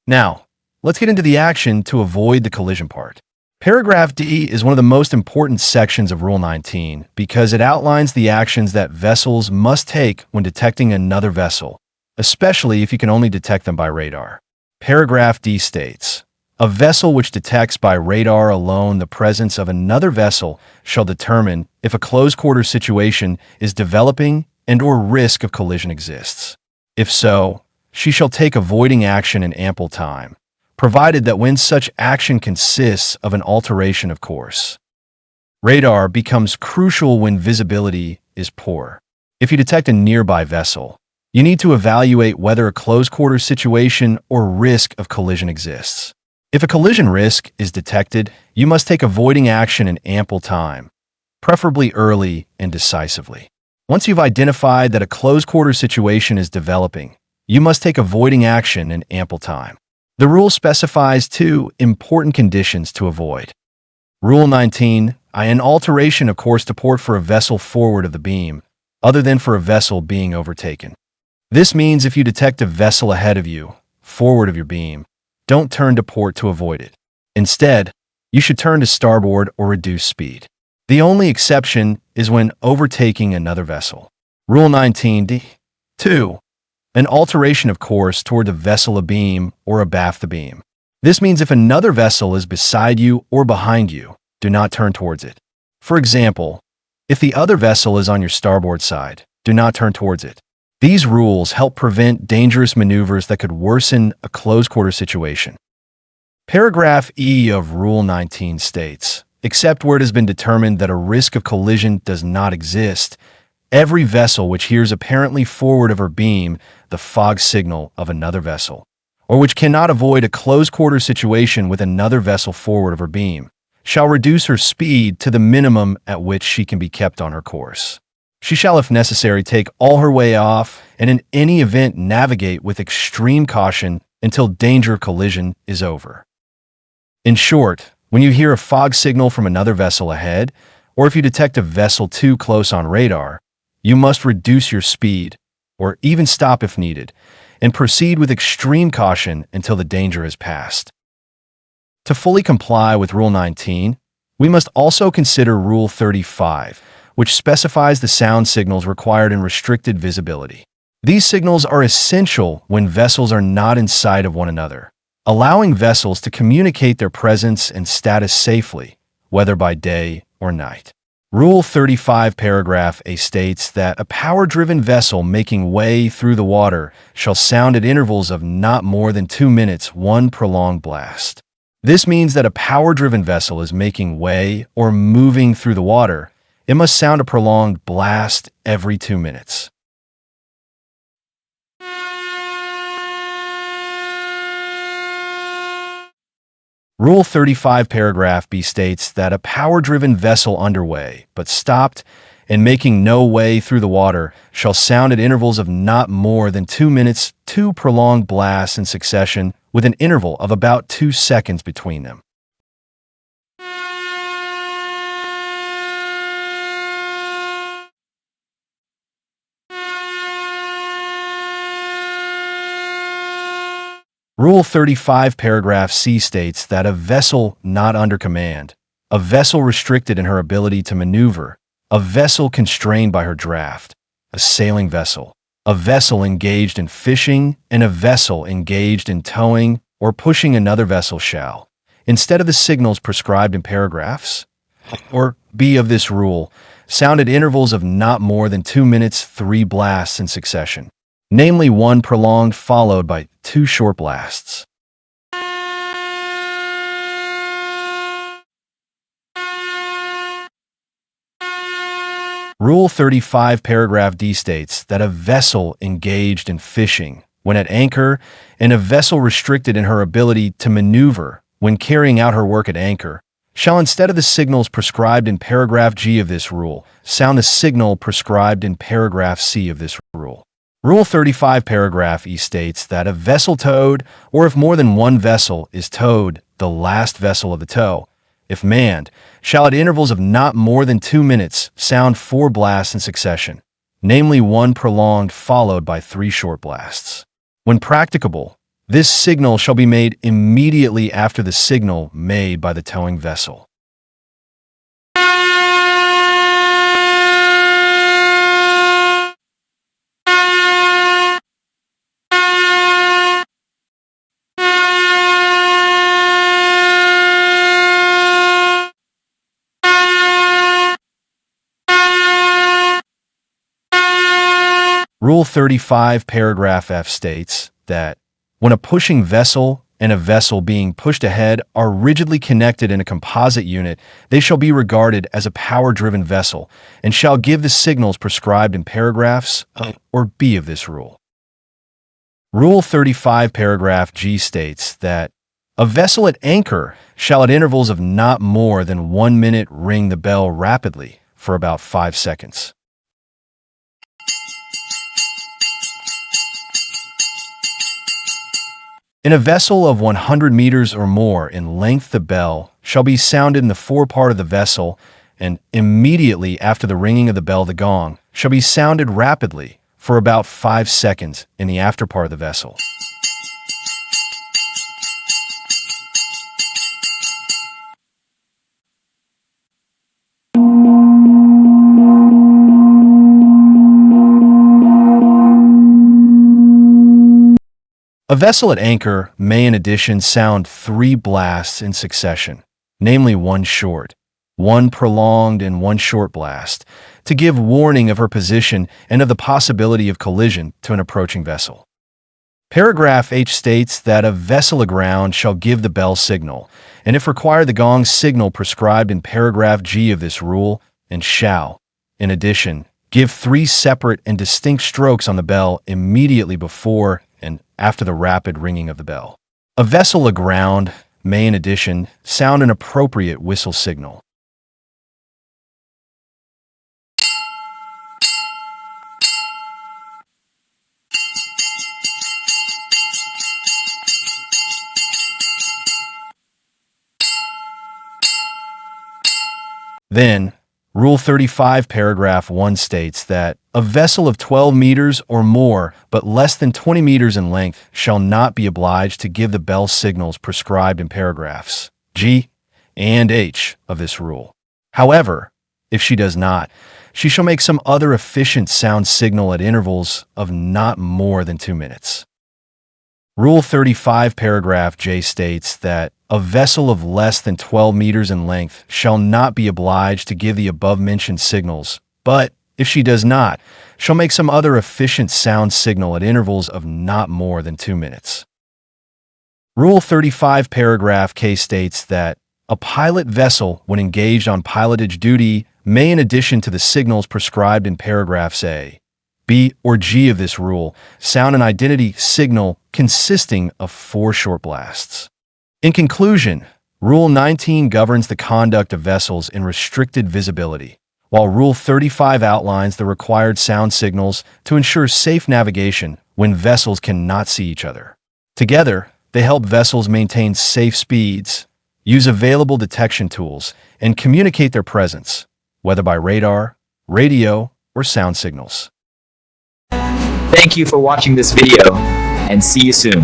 Now, let's get into the action to avoid the collision part. Paragraph D is one of the most important sections of Rule 19 because it outlines the actions that vessels must take when detecting another vessel, especially if you can only detect them by radar. Paragraph D states, "A vessel which detects by radar alone the presence of another vessel shall determine if a close-quarter situation is developing and/or risk of collision exists. If so, she shall take avoiding action in ample time, provided that when such action consists of an alteration of course." Radar becomes crucial when visibility is poor. If you detect a nearby vessel, you need to evaluate whether a close-quarter situation or risk of collision exists. If a collision risk is detected, you must take avoiding action in ample time, preferably early and decisively. Once you've identified that a close-quarter situation is developing, you must take avoiding action in ample time. The rule specifies two important conditions to avoid. Rule 19, an alteration of course to port for a vessel forward of the beam, other than for a vessel being overtaken. This means if you detect a vessel ahead of you, forward of your beam, don't turn to port to avoid it. Instead, you should turn to starboard or reduce speed. The only exception is when overtaking another vessel. Rule 19D. 2. An alteration of course toward the vessel abeam or abaft the beam. This means if another vessel is beside you or behind you, do not turn towards it. For example, if the other vessel is on your starboard side, do not turn towards it. These rules help prevent dangerous maneuvers that could worsen a close-quarter situation. Paragraph E of Rule 19 states, except where it has been determined that a risk of collision does not exist, every vessel which hears apparently forward of her beam the fog signal of another vessel, or which cannot avoid a close-quarter situation with another vessel forward of her beam, shall reduce her speed to the minimum at which she can be kept on her course. She shall, if necessary, take all her way off and in any event navigate with extreme caution until danger of collision is over. In short, when you hear a fog signal from another vessel ahead, or if you detect a vessel too close on radar, you must reduce your speed, or even stop if needed, and proceed with extreme caution until the danger is passed. To fully comply with Rule 19, we must also consider Rule 35, which specifies the sound signals required in restricted visibility. These signals are essential when vessels are not in sight of one another, allowing vessels to communicate their presence and status safely, whether by day or night. Rule 35 paragraph A states that a power-driven vessel making way through the water shall sound at intervals of not more than 2 minutes one prolonged blast. This means that a power-driven vessel is making way or moving through the water. It must sound a prolonged blast every 2 minutes. Rule 35 paragraph B states that a power-driven vessel underway, but stopped and making no way through the water, shall sound at intervals of not more than 2 minutes 2 prolonged blasts in succession with an interval of about 2 seconds between them. Rule 35 paragraph C states that a vessel not under command, a vessel restricted in her ability to maneuver, a vessel constrained by her draft, a sailing vessel, a vessel engaged in fishing, and a vessel engaged in towing or pushing another vessel shall, instead of the signals prescribed in paragraphs or B of this rule, sound at intervals of not more than 2 minutes 3 blasts in succession, namely 1 prolonged followed by 2 short blasts. Rule 35 paragraph D states that a vessel engaged in fishing when at anchor and a vessel restricted in her ability to maneuver when carrying out her work at anchor shall, instead of the signals prescribed in paragraph G of this rule, sound the signal prescribed in paragraph C of this rule. Rule 35 paragraph E states that a vessel towed, or if more than one vessel is towed, the last vessel of the tow, if manned, shall at intervals of not more than 2 minutes sound 4 blasts in succession, namely 1 prolonged followed by 3 short blasts. When practicable, This signal shall be made immediately after the signal made by the towing vessel. Rule 35, paragraph F states that when a pushing vessel and a vessel being pushed ahead are rigidly connected in a composite unit, they shall be regarded as a power-driven vessel and shall give the signals prescribed in paragraphs A or B of this rule. Rule 35, paragraph G states that a vessel at anchor shall at intervals of not more than 1 minute ring the bell rapidly for about 5 seconds. In a vessel of 100 meters or more in length, the bell shall be sounded in the forepart of the vessel, and immediately after the ringing of the bell, the gong shall be sounded rapidly for about 5 seconds in the after part of the vessel. A vessel at anchor may in addition sound 3 blasts in succession, namely 1 short, 1 prolonged, and 1 short blast, to give warning of her position and of the possibility of collision to an approaching vessel. Paragraph H states that a vessel aground shall give the bell signal, and if required, the gong signal prescribed in paragraph G of this rule, and shall, in addition, give 3 separate and distinct strokes on the bell immediately before and after the rapid ringing of the bell. A vessel aground may, in addition, sound an appropriate whistle signal. Then, Rule 35, paragraph 1 states that a vessel of 12 meters or more, but less than 20 meters in length, shall not be obliged to give the bell signals prescribed in paragraphs G and H of this rule. However, if she does not, she shall make some other efficient sound signal at intervals of not more than 2 minutes. Rule 35, paragraph J states that a vessel of less than 12 meters in length shall not be obliged to give the above-mentioned signals, but if she does not, shall make some other efficient sound signal at intervals of not more than 2 minutes. Rule 35, paragraph K states that a pilot vessel, when engaged on pilotage duty, may, in addition to the signals prescribed in paragraphs A, B, or G of this rule, sound an identity signal consisting of 4 short blasts. In conclusion, Rule 19 governs the conduct of vessels in restricted visibility, while Rule 35 outlines the required sound signals to ensure safe navigation when vessels cannot see each other. Together, they help vessels maintain safe speeds, use available detection tools, and communicate their presence, whether by radar, radio, or sound signals. Thank you for watching this video, and see you soon.